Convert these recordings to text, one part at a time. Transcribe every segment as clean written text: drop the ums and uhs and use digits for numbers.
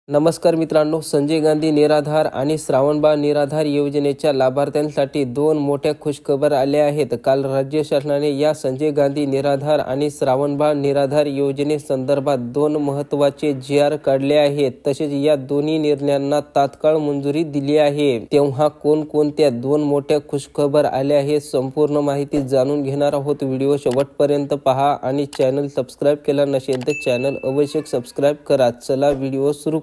नमस्कार मित्रांनो, संजय गांधी निराधार आणि श्रावणबाळ निराधार योजनेच्या लाभार्थ्यांसाठी दोन मोठ्या खुशखबर आल्या आहेत। काल राज्य शासनाने या संजय गांधी निराधार आणि श्रावणबाळ निराधार योजनेसंदर्भात दोन महत्त्वाचे जी.आर. काढले आहेत। तसेच या दोन्ही निर्णयांना तात्काळ मंजुरी दिली आहे। तेव्हा कोणकोणत्या दोन मोठ्या खुशखबर आल्या हे संपूर्ण माहिती जाणून घेणार आहोत। व्हिडिओ शेवटपर्यंत पहा आणि चॅनल सबस्क्राइब केला नसेल तर चॅनल अवश्य सबस्क्राइब करा। चला व्हिडिओ सुरू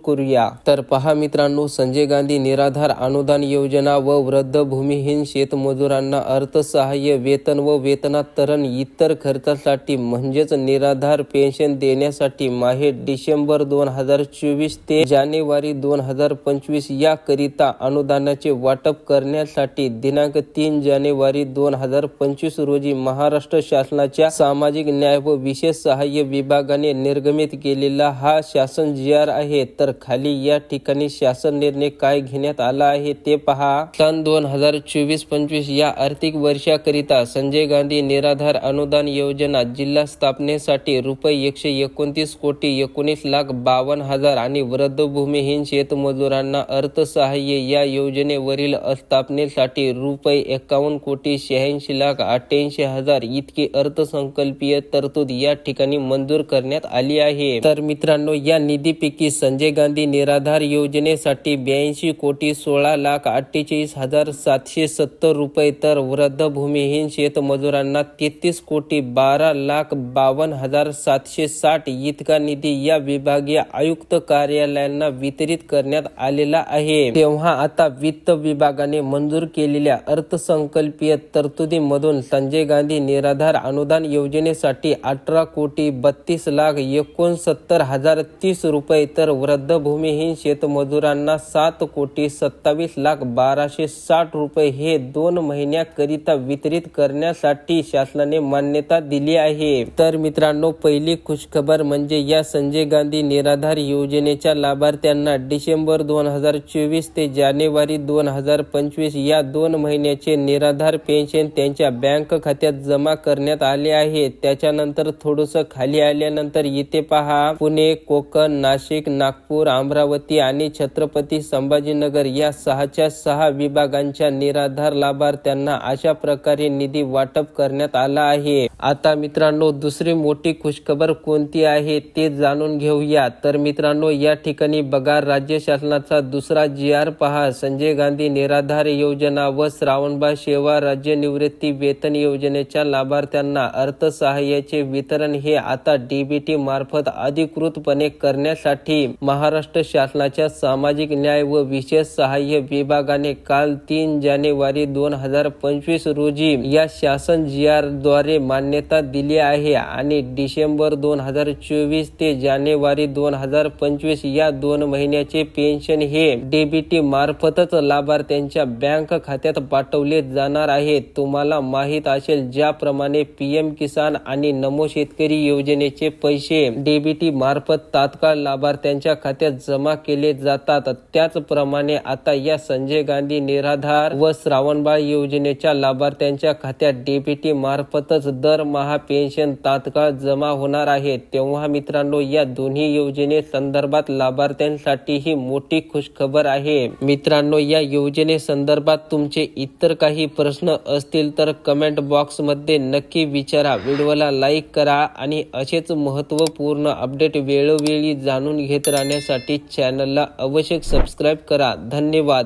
तर पहा मित्रांनो, संजय गांधी निराधार अनुदान योजना व वृद्ध भूमिहीन शेतमजुरांना अर्थसहाय्य, वेतन व वेतनातरण इतर खर्चासाठी म्हणजेच निराधार पेन्शन देण्यासाठी माहे डिसेंबर 2024 ते जानेवारी 2025 याकरिता अनुदानाचे वाटप करण्यासाठी दिनांक 3 जानेवारी 2025 रोजी महाराष्ट्र शासनाच्या सामाजिक न्याय व विशेष सहाय्य विभागाने निर्गमित केलेला हा शासन जी.आर. आहे। तर खाली या ठिकाणी शासन निर्णय काय घेण्यात आला आहे ते पहा। सन 2024-25 या आर्थिक वर्षाकरिता संजय गांधी निराधार अनुदान योजना जिल्हा स्थापनेसाठी रुपये 129,19,52,000 आणि वृद्ध भूमिहीन शेतमजुरांना अर्थसहाय्य या योजनेवरील स्थापनेसाठी रुपये 51,86,88,000 इतकी अर्थसंकल्पीय तरतूद या ठिकाणी मंजूर करण्यात आली आहे। तर मित्रांनो, या निधीपैकी संजय गांधी निराधार योजनेसाठी 82,16,48,770 रुपये, तर वृद्ध भूमिहीन शेतमजुरांना 33,12,52,760 इतका निधी या विभागीय आयुक्त कार्यालयांना वितरित करण्यात आलेला आहे। तेव्हा आता वित्त विभागाने मंजूर केलेल्या अर्थसंकल्पीय तरतुदीमधून संजय गांधी निराधार अनुदान योजनेसाठी 18,32,69,030 रुपये, तर वृद्ध भूमिहीन शेतमजुरांना 7,27,12,60 रुपये हे 2 महिन्याकरिता वितरित करण्यासाठी शासनाने मान्यता दिली आहे। तर मित्रांनो, पहिली खुशखबर म्हणजे या संजय गांधी निराधार योजनेच्या लाभार्थ्यांना डिसेंबर 2024 ते जानेवारी 2025 या 2 महिन्याचे निराधार पेन्शन त्यांच्या बँक खात्यात जमा करण्यात आले आहे। त्याच्यानंतर थोडंसं खाली आल्यानंतर इथे पहा, पुणे, कोकण, नाशिक, नागपूर, अमरावती आणि छत्रपती संभाजीनगर या 6च्या 6 विभागांच्या निराधार लाभार्थ्यांना अशा प्रकारे निधी वाटप करण्यात आला आहे। आता मित्रांनो, दुसरी मोठी खुशखबर कोणती आहे ते जाणून घेऊया। तर मित्रांनो, या ठिकाणी बघा, राज्य शासनाचा दुसरा जी.आर. पहा। संजय गांधी निराधार योजना व श्रावणबाळ सेवा राज्य निवृत्ती वेतन योजनेच्या लाभार्थ्यांना अर्थसहाय्याचे वितरण हे आता डीबीटी मार्फत अधिकृतपणे करण्यासाठी महाराष्ट्र शासनाच्या सामाजिक न्याय व विशेष सहाय्य विभागाने काल 3 जानेवारी 2025 रोजी या शासन जी.आर. द्वारे मान्यता दिली आहे आणि डिसेंबर 2024 ते जानेवारी 2025 या 2 महिन्याचे पेन्शन हे डीबीटी मार्फतच लाभार्थ्यांच्या बँक खात्यात पाठवले जाणार आहे। तुम्हाला माहित असेल, ज्याप्रमाणे पीएम किसान आणि नमो शेतकरी योजनेचे पैसे डीबीटी मार्फत तात्काळ लाभार्थ्यांच्या खात्यात जमा केले जातात, त्याचप्रमाणे आता या संजय गांधी निराधार व श्रावणबाळ योजनेच्या लाभार्थ्यांच्या खात्यात डीबीटी मार्फतच दरमहा पेन्शन तात्काळ जमा होणार आहे। तेव्हा मित्रांनो, या दोन्ही योजनेसंदर्भात लाभार्थ्यांसाठी ही मोठी खुशखबर आहे। मित्रांनो, या योजनेसंदर्भात तुमचे इतर काही प्रश्न असतील तर कमेंट बॉक्स मध्ये नक्की विचारा। व्हिडिओला लाईक करा आणि असेच महत्त्वपूर्ण अपडेट वेळोवेळी जाणून घेत राहण्यासाठी चॅनलला अवश्य सबस्क्राइब करा। धन्यवाद।